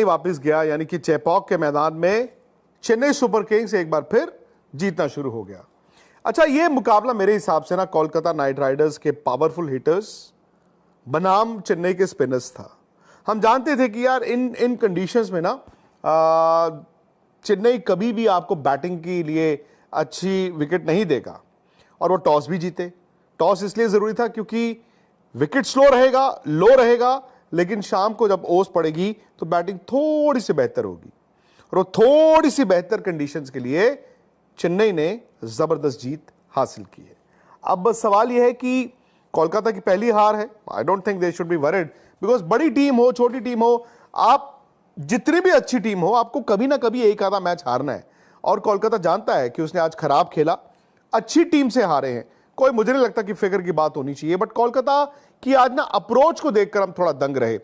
चेन्नई वापस गया, यानी कि चेपॉक के मैदान में चेन्नई सुपर किंग्स एक बार फिर जीतना शुरू हो गया। अच्छा, ये मुकाबला मेरे हिसाब से ना कोलकाता नाइट राइडर्स के पावरफुल हिटर्स बनाम चेन्नई के स्पिनर्स था। हम जानते थे कि यार इन कंडीशंस में ना चेन्नई कभी भी आपको बैटिंग के लिए अच्छी विकेट नहीं देगा, और वो टॉस भी जीते। टॉस इसलिए जरूरी था क्योंकि विकेट स्लो रहेगा, लो रहेगा, लेकिन शाम को जब ओस पड़ेगी तो बैटिंग थोड़ी सी बेहतर होगी, और वो थोड़ी सी बेहतर कंडीशंस के लिए चेन्नई ने जबरदस्त जीत हासिल की है। अब बस सवाल यह है कि कोलकाता की पहली हार है। I don't think they should be worried, because बड़ी टीम हो छोटी टीम हो, आप जितनी भी अच्छी टीम हो, आपको कभी ना कभी एक आधा मैच हारना है, और कोलकाता जानता है कि उसने आज खराब खेला, अच्छी टीम से हारे हैं। कोई मुझे नहीं लगता कि फिक्र की बात होनी चाहिए, बट कोलकाता की आज ना अप्रोच को देखकर हम थोड़ा दंग रहे।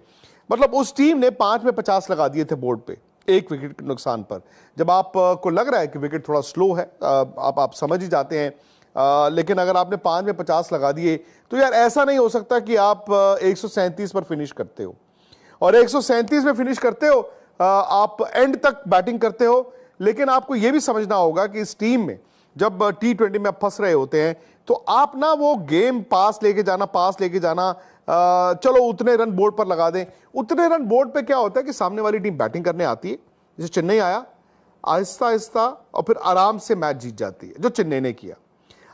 मतलब उस टीम ने 5 में 50 लगा दिए थे बोर्ड पे, 1 विकेट के नुकसान पर। जब आपको लग रहा है कि विकेट थोड़ा स्लो है, आप समझ ही जाते हैं, लेकिन अगर आपने 5 में 50 लगा दिए तो यार ऐसा नहीं हो सकता कि आप 137 पर फिनिश करते हो, और 137 में फिनिश करते हो, आप एंड तक बैटिंग करते हो। लेकिन आपको यह भी समझना होगा कि इस टीम में जब T20 में आप फंस रहे होते हैं तो आप ना वो गेम पास लेके जाना, चलो उतने रन बोर्ड पर लगा दें। उतने रन बोर्ड पे क्या होता है कि सामने वाली टीम बैटिंग करने आती है, जैसे चेन्नई आया, आहिस्ता आहिस्ता और फिर आराम से मैच जीत जाती है, जो चेन्नई ने किया।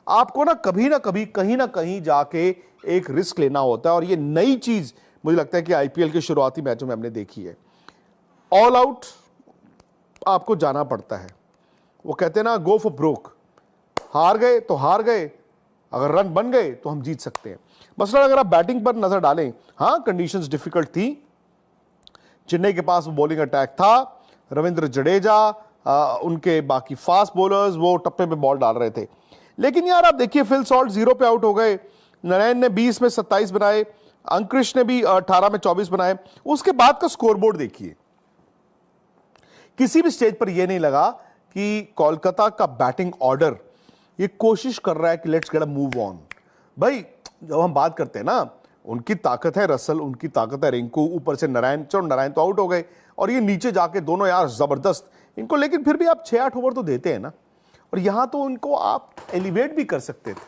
आपको ना कभी कहीं ना कहीं जाके एक रिस्क लेना होता है, और ये नई चीज मुझे लगता है कि आईपीएल के शुरुआती मैचों में हमने देखी है। ऑल आउट आपको जाना पड़ता है। वो कहते हैं ना, गो फॉर ब्रोक। हार गए तो हार गए, अगर रन बन गए तो हम जीत सकते हैं। मसलन अगर आप बैटिंग पर नजर डालें, हाँ कंडीशंस डिफिकल्ट थी, चेन्नई के पास वो बॉलिंग अटैक था, रविंद्र जडेजा, उनके बाकी फास्ट बॉलर्स वो टप्पे पे बॉल डाल रहे थे। लेकिन यार आप देखिए, फिल सॉल्ट 0 पे आउट हो गए, नारायण ने 20 में 27 बनाए, अंकुरिश ने भी 18 में 24 बनाए। उसके बाद का स्कोरबोर्ड देखिए, किसी भी स्टेज पर यह नहीं लगा कि कोलकाता का बैटिंग ऑर्डर ये कोशिश कर रहा है कि let's get a move on. भाई जब हम बात करते हैं ना, उनकी ताकत है रसल, उनकी ताकत है रिंकू, ऊपर से नारायण। चलो नारायण तो आउट हो गए, और ये नीचे जाके दोनों यार जबरदस्त इनको, लेकिन फिर भी आप 6-8 ओवर तो देते हैं ना, और यहां तो उनको आप एलिवेट भी कर सकते थे।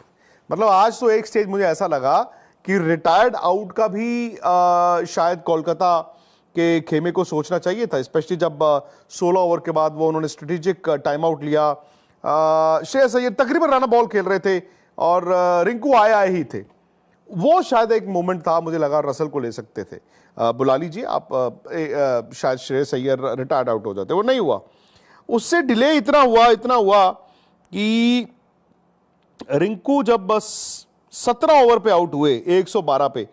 मतलब आज तो एक स्टेज मुझे ऐसा लगा कि रिटायर्ड आउट का भी शायद कोलकाता के खेमे को सोचना चाहिए था, स्पेशली जब 16 ओवर के बाद वो उन्होंने स्ट्रेटेजिक टाइम आउट लिया। श्रेयस अय्यर तकरीबन रन बॉल खेल रहे थे, और रिंकू आए ही थे। वो शायद एक मोमेंट था, मुझे लगा रसल को ले सकते थे, बुला लीजिए आप, शायद श्रेयस अय्यर रिटायर्ड आउट हो जाते, वो नहीं हुआ। उससे डिले इतना हुआ कि रिंकू जब बस 17 ओवर पे आउट हुए 112 पे,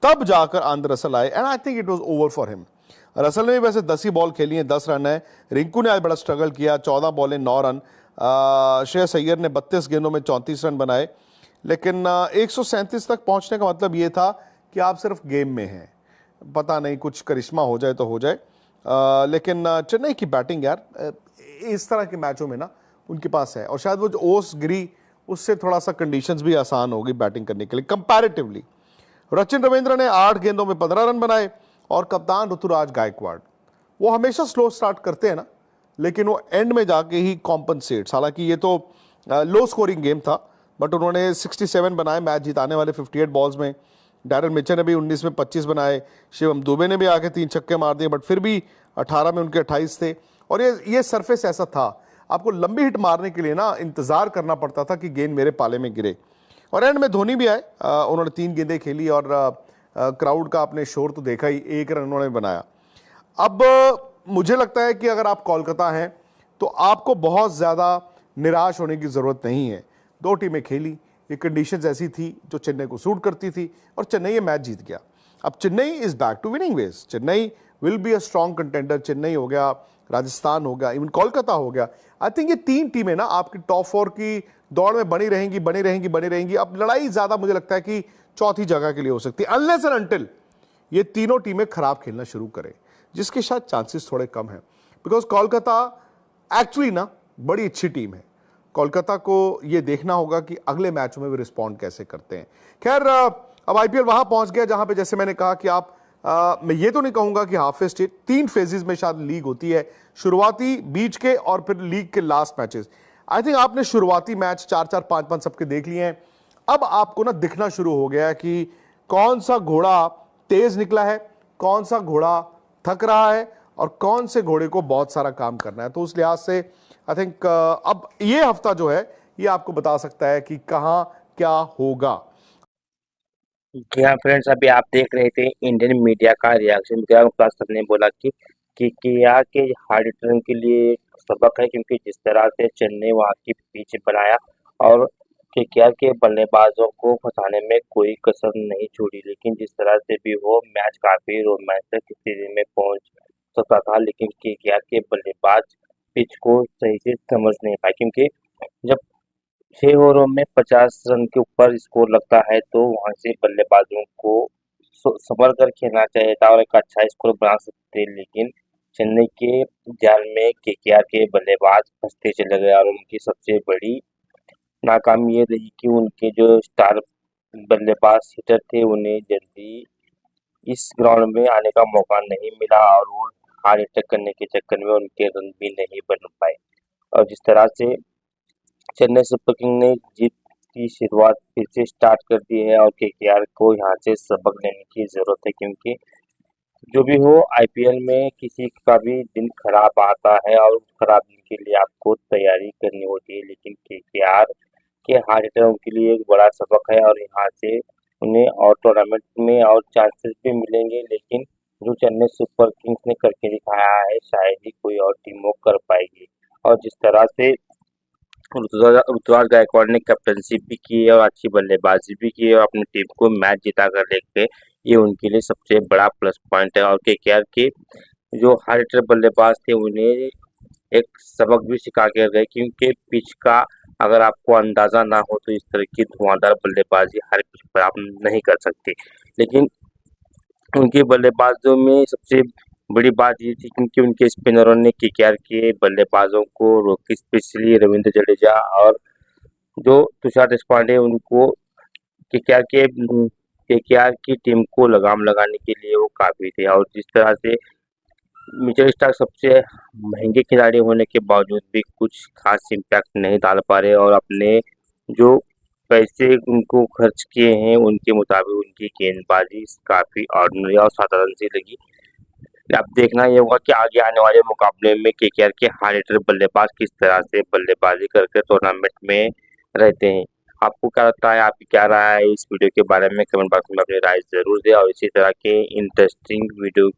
तब जाकर आंद्रे रसल आए, and I think it was over for him. Russell ने वैसे 10 ही बॉल खेली हैं, 10 रन है। रिंकू ने आज बड़ा स्ट्रगल किया, 14 बॉलें 9 रन। श्रेयस अय्यर ने 32 गेंदों में 34 रन बनाए। लेकिन 137 तक पहुंचने का मतलब ये था कि आप सिर्फ गेम में हैं, पता नहीं कुछ करिश्मा हो जाए तो हो जाए। लेकिन चेन्नई की बैटिंग यार इस तरह के मैचों में ना उनके पास है, और शायद वो जो ओस गिरी उससे थोड़ा सा कंडीशंस भी आसान होगी बैटिंग करने के लिए कंपैरेटिवली। सचिन रविंद्र ने 8 गेंदों में 15 रन बनाए, और कप्तान ऋतुराज गायकवाड़, वो हमेशा स्लो स्टार्ट करते हैं ना, लेकिन वो एंड में जाके ही कॉम्पनसेट्स। हालांकि ये तो लो स्कोरिंग गेम था, बट उन्होंने 67 बनाए मैच जिताने वाले 58 बॉल्स में। डैरल मिचर ने भी 19 में 25 बनाए, शिवम दुबे ने भी आके 3 छक्के मार दिए, बट फिर भी 18 में उनके 28 थे। और ये सरफेस ऐसा था, आपको लंबी हिट मारने के लिए ना इंतजार करना पड़ता था कि गेंद मेरे पाले में गिरे। और एंड में धोनी भी आए, उन्होंने 3 गेंदें खेली, और क्राउड का आपने शोर तो देखा ही, 1 रन उन्होंने बनाया। अब मुझे लगता है कि अगर आप कोलकाता हैं तो आपको बहुत ज़्यादा निराश होने की ज़रूरत नहीं है। 2 टीमें खेली, ये कंडीशंस ऐसी थी जो चेन्नई को सूट करती थी, और चेन्नई ये मैच जीत गया। अब Chennai is back to winning ways, Chennai will be a strong contender. Chennai हो गया, राजस्थान हो गया, इवन कोलकाता हो गया। आई थिंक ये 3 टीमें ना आपकी टॉप 4 की दौड़ में बनी रहेंगी। अब लड़ाई ज़्यादा मुझे लगता है कि चौथी जगह के लिए हो सकती है, अनलेस एंड अनटिल ये तीनों टीमें खराब खेलना शुरू करें, जिसके शायद चांसेस थोड़े कम हैं, बिकॉज कोलकाता एक्चुअली ना बड़ी अच्छी टीम है। कोलकाता को ये देखना होगा कि अगले मैचों में भी रिस्पॉन्ड कैसे करते हैं। खैर अब आईपीएल वहां पहुंच गया जहां पे, जैसे मैंने कहा कि आप मैं ये तो नहीं कहूंगा कि हाफ ए स्टेज, 3 फेजेस में शायद लीग होती है, शुरुआती, बीच के और फिर लीग के लास्ट मैचेस। आई थिंक आपने शुरुआती मैच 4-4, 5-5 सबके देख लिए हैं। अब आपको ना दिखना शुरू हो गया है कि कौन सा घोड़ा तेज निकला है, कौन सा घोड़ा थक रहा है और कौन से घोड़े को बहुत सारा काम करना है। तो उस लिहाज से आई थिंक अब ये हफ्ता जो है ये आपको बता सकता है कि कहां क्या होगा। जी हाँ फ्रेंड्स, अभी आप देख रहे थे इंडियन मीडिया का रिएक्शन। क्लास सर ने बोला कि केकेआर के हार्ड हिटर के लिए सबक है, क्योंकि जिस तरह से चेन्नई वहां की पिच बनाया और केकेआर के बल्लेबाजों को फंसाने में कोई कसर नहीं छोड़ी। लेकिन जिस तरह से भी हो, मैच काफी रोमांचक स्थिति में पहुंच सकता था, लेकिन केकेआर के बल्लेबाज पिच को सही से समझ नहीं पाए, क्योंकि जब 6 ओवरों में 50 रन के ऊपर स्कोर लगता है तो वहां से बल्लेबाजों को संभल कर खेलना चाहिए था और एक अच्छा स्कोर बना सकते। लेकिन चेन्नई के जाल में केकेआर के बल्लेबाज फंसते चले गए और उनकी सबसे बड़ी नाकामी ये रही कि उनके जो स्टार बल्लेबाज हिटर थे उन्हें जल्दी इस ग्राउंड में आने का मौका नहीं मिला और वो हार्ड हिटर करने के चक्कर में उनके रन भी नहीं बन पाए। और जिस तरह से चेन्नई सुपर किंग ने जीत की शुरुआत फिर से स्टार्ट कर दी है और केकेआर को यहाँ से सबक लेने की जरूरत है, क्योंकि जो भी हो आईपीएल में किसी का भी दिन खराब आता है और उस खराब दिन के लिए आपको तैयारी करनी होती है। लेकिन केकेआर के हार हिटरों के लिए एक बड़ा सबक है और यहाँ से उन्हें और टूर्नामेंट में और चांसेस भी मिलेंगे। लेकिन जो चेन्नई सुपर किंग्स ने करके दिखाया है शायद ही कोई और टीम वो कर पाएगी। और जिस तरह से ऋतुराज गायकवाड़ ने कैप्टनशिप भी की है और अच्छी बल्लेबाजी भी की है और अपनी टीम को मैच जिता कर लेके ये उनके लिए सबसे बड़ा प्लस पॉइंट है। और केकेआर के जो हार्ड हिटर बल्लेबाज थे उन्हें एक सबक भी सिखा के गए, क्योंकि पिच का अगर आपको अंदाजा ना हो तो इस तरह की धुआंधार बल्लेबाजी हर पिच पर आप नहीं कर सकते। लेकिन उनके बल्लेबाजों में सबसे बड़ी बात ये थी क्योंकि उनके स्पिनरों ने केकेआर के बल्लेबाजों को रोकी, स्पेशली रविंद्र जडेजा और जो तुषार देशपांडे उनको केकेआर की टीम को लगाम लगाने के लिए वो काफी थे। और जिस तरह से मिचेल स्टार्क सबसे महंगे खिलाड़ी होने के बावजूद भी कुछ खास इम्पैक्ट नहीं डाल पा रहे और अपने जो पैसे उनको खर्च किए हैं उनके मुताबिक उनकी गेंदबाजी काफी ऑर्डिनरी और साधारण सी लगी। अब देखना ये होगा कि आगे आने वाले मुकाबले में केकेआर के हार्ड हिटर बल्लेबाज किस तरह से बल्लेबाजी करके टूर्नामेंट में रहते हैं। आपको क्या लगता है, आपकी क्या राय है इस वीडियो के बारे में? कमेंट बॉक्स में अपनी राय जरूर दें और इसी तरह के इंटरेस्टिंग वीडियो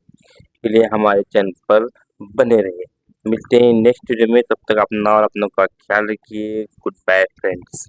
के लिए हमारे चैनल पर बने रहिए। मिलते हैं नेक्स्ट वीडियो में, तब तक अपना और अपनों का ख्याल रखिए। Goodbye friends.